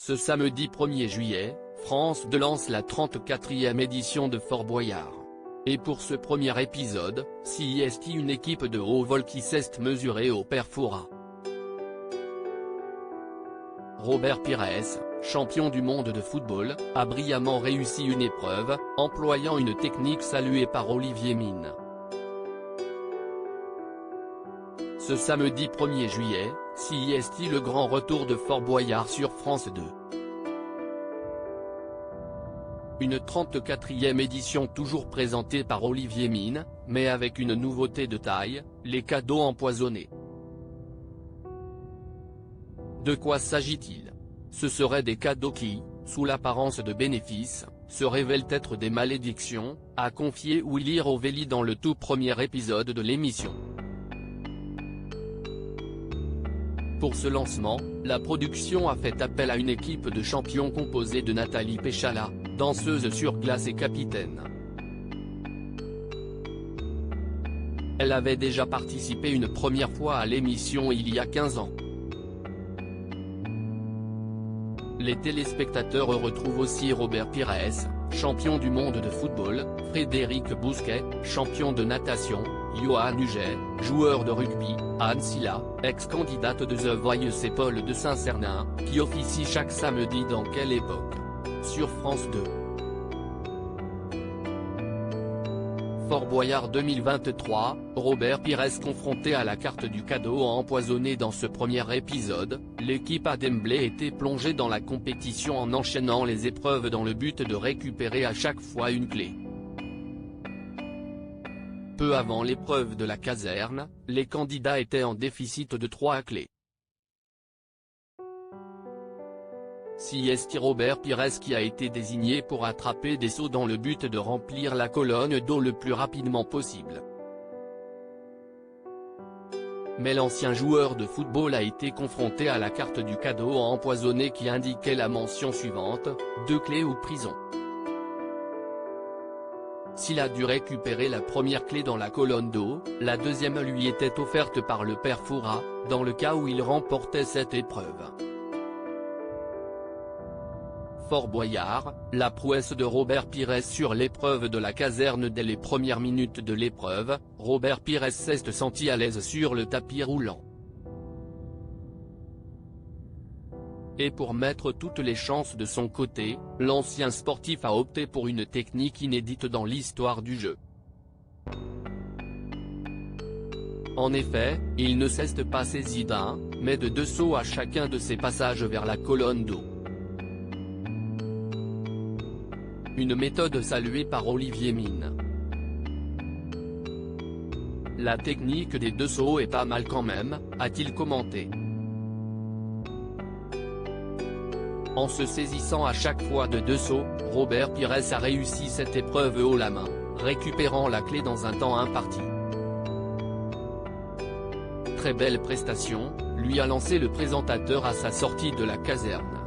Ce samedi 1er juillet, France 2 lance la 34e édition de Fort Boyard. Et pour ce premier épisode, CIST une équipe de haut vol qui s'est mesurée au Perfora. Robert Pires, champion du monde de football, a brillamment réussi une épreuve, employant une technique saluée par Olivier Mine. Ce samedi 1er juillet, CIST le grand retour de Fort Boyard sur France 2. Une 34e édition toujours présentée par Olivier Mine, mais avec une nouveauté de taille, les cadeaux empoisonnés. De quoi s'agit-il? Ce seraient des cadeaux qui, sous l'apparence de bénéfices, se révèlent être des malédictions, a confié Willy Rovelli dans le tout premier épisode de l'émission. Pour ce lancement, la production a fait appel à une équipe de champions composée de Nathalie Péchala, danseuse sur glace et capitaine. Elle avait déjà participé une première fois à l'émission il y a 15 ans. Les téléspectateurs retrouvent aussi Robert Pires, champion du monde de football, Frédéric Bousquet, champion de natation, Johan Huget, joueur de rugby, Anne Silla, ex-candidate de The Voice et Paul de Saint-Cernin, qui officie chaque samedi dans Quelle époque? Sur France 2. Fort Boyard 2023, Robert Pires confronté à la carte du cadeau empoisonné dans ce premier épisode, l'équipe a d'emblée été plongée dans la compétition en enchaînant les épreuves dans le but de récupérer à chaque fois une clé. Peu avant l'épreuve de la caserne, les candidats étaient en déficit de 3 clés. CIST Robert Pires qui a été désigné pour attraper des seaux dans le but de remplir la colonne d'eau le plus rapidement possible. Mais l'ancien joueur de football a été confronté à la carte du cadeau empoisonné qui indiquait la mention suivante, 2 clés ou prison. S'il a dû récupérer la première clé dans la colonne d'eau, la deuxième lui était offerte par le Perfora, dans le cas où il remportait cette épreuve. Fort Boyard, la prouesse de Robert Pires sur l'épreuve de la caserne. Dès les premières minutes de l'épreuve, Robert Pires s'est senti à l'aise sur le tapis roulant. Et pour mettre toutes les chances de son côté, l'ancien sportif a opté pour une technique inédite dans l'histoire du jeu. En effet, il ne s'est pas saisi d'un, mais de 2 sauts à chacun de ses passages vers la colonne d'eau. Une méthode saluée par Olivier Mine. La technique des 2 sauts est pas mal quand même, a-t-il commenté. En se saisissant à chaque fois de 2 sauts, Robert Pires a réussi cette épreuve haut la main, récupérant la clé dans un temps imparti. Très belle prestation, lui a lancé le présentateur à sa sortie de la caserne.